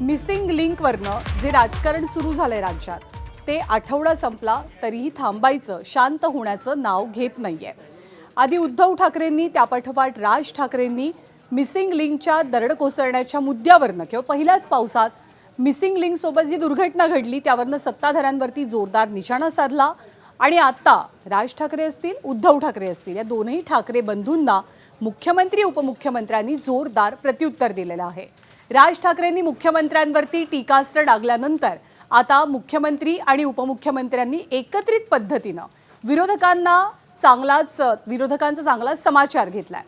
Missing लिंकवरनं जे राजकारण सुरू झालंय राज्यात ते आठवडा संपला तरीही थांबायचं, शांत होण्याचं नाव घेत नाहीये. आधी उद्धव ठाकरेंनी, त्यापाठोपाठ राज ठाकरेंनी मिसिंग लिंकच्या दरड कोसळण्याच्या मुद्द्यावरनं किंवा पहिल्याच पावसात मिसिंग लिंक सोबत जी दुर्घटना घडली त्यावरनं सत्ताधाऱ्यांवरती जोरदार निशाणा साधला. आणि आता राज ठाकरे असतील, उद्धव ठाकरे असतील, या दोन्ही ठाकरे बंधूंना मुख्यमंत्री उपमुख्यमंत्र्यांनी जोरदार प्रत्युत्तर दिलेलं आहे. राज ठाकरेंनी मुख्यमंत्र्यांवरती टीकास्त्र डागल्यानंतर आता मुख्यमंत्री आणि उपमुख्यमंत्र्यांनी एकत्रित पद्धतीनं विरोधकांचा चांगलाच समाचार घेतलाय.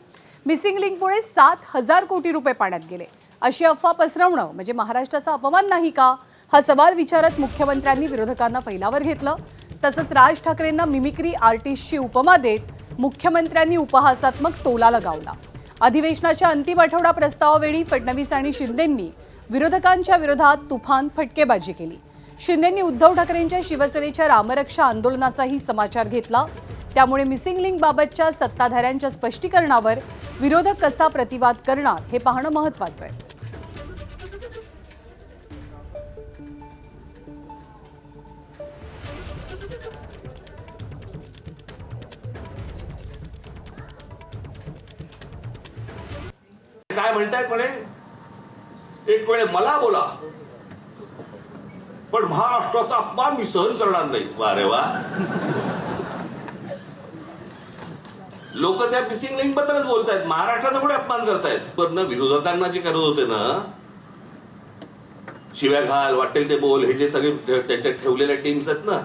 मिसिंग लिंकमुळे 7,000 कोटी रुपये पाण्यात गेले अशी अफवा पसरवणं म्हणजे महाराष्ट्राचा अपमान नाही का, हा सवाल विचारत मुख्यमंत्र्यांनी विरोधकांना फैलावर घेतलं. तसंच राज ठाकरेंना मिमिक्री आर्टिस्टची उपमा देत मुख्यमंत्र्यांनी उपहासात्मक टोला लगावला. अधिवेशनाच्या अंतिम आठवडा प्रस्तावावेळी फडणवीस आणि शिंदेंनी विरोधकांच्या विरोधात तुफान फटकेबाजी केली. शिंदेंनी उद्धव ठाकरेंच्या शिवसेनेच्या रामरक्षा आंदोलनाचाही समाचार घेतला. त्यामुळे मिसिंग लिंक बाबतच्या सत्ताधाऱ्यांच्या स्पष्टीकरणावर विरोधक कसा प्रतिवाद करणार हे पाहणं महत्त्वाचं आहे. काय म्हणतायत म्हणे, एक वेळे मला बोला पण महाराष्ट्राचा अपमान मी सहन करणार नाही. वारे वा, लोक त्या मिसिंग लिंक बद्दलच बोलतायत, महाराष्ट्राचा कुठे अपमान करतायत. पण विरोधकांना जे करत होते ना, शिव्या घाल, वाटेल ते बोल, हे जे सगळे त्यांच्या ठेवलेल्या टीम्स आहेत ना,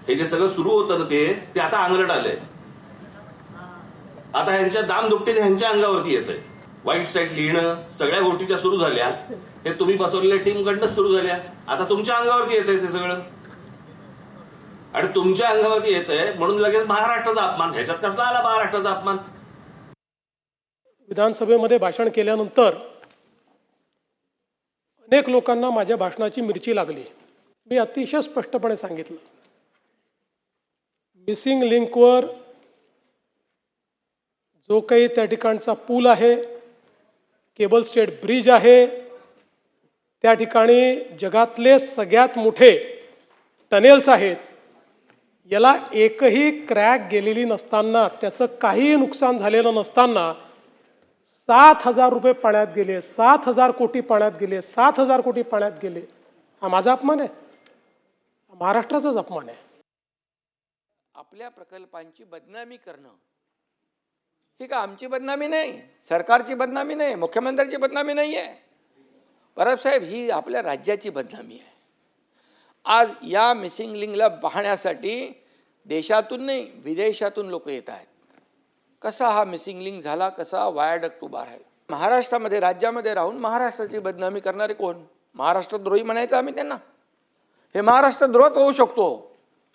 हे जे सगळं सुरू होतं ना, ते आता अंगलट आलंय. आता ह्यांच्या दामदुपटीने ह्यांच्या अंगावरती येतंय. वाईट साईड लिहिणं, सगळ्या गोष्टी ज्या सुरू झाल्या हे तुम्ही बसवलेल्या टीमकडनं सुरू झाल्या. आता तुमच्या अंगावरती येतंय ते सगळं, आणि तुमच्या अंगावरती येतंय म्हणून लगेच महाराष्ट्राचा अपमान. ह्याच्यात कसला आला महाराष्ट्राचा अपमान? विधानसभेमध्ये भाषण केल्यानंतर अनेक लोकांना माझ्या भाषणाची मिरची लागली. मी अतिशय स्पष्टपणे सांगितलं, मिसिंग लिंकवर जो काही त्या ठिकाणचा पूल आहे, केबल स्टेट ब्रिज आहे, त्या ठिकाणी जगातले सगळ्यात मोठे टनेल्स आहेत, याला एकही क्रॅक गेलेली नसताना, त्याचं काहीही नुकसान झालेलं नसताना 7,000 रुपये पाण्यात गेले, 7,000 कोटी पाण्यात गेले, 7,000 कोटी पाण्यात गेले. हा माझा अपमान आहे? महाराष्ट्राचाच अपमान आहे. आपल्या प्रकल्पांची बदनामी करणं ही का आमची बदनामी नाही, सरकारची बदनामी नाही, मुख्यमंत्र्यांची बदनामी नाही आहे. परब साहेब, ही आपल्या राज्याची बदनामी आहे. आज या मिसिंग लिंकला पाहण्यासाठी देशातून नाही, विदेशातून लोक येत आहेत. कसा हा मिसिंग लिंक झाला, कसा वायाडक्ट उभा राहील. महाराष्ट्रामध्ये, राज्यामध्ये राहून महाराष्ट्राची बदनामी करणारे कोण? महाराष्ट्रद्रोही म्हणायचं आम्ही त्यांना? हे महाराष्ट्रद्रोहच होऊ शकतो.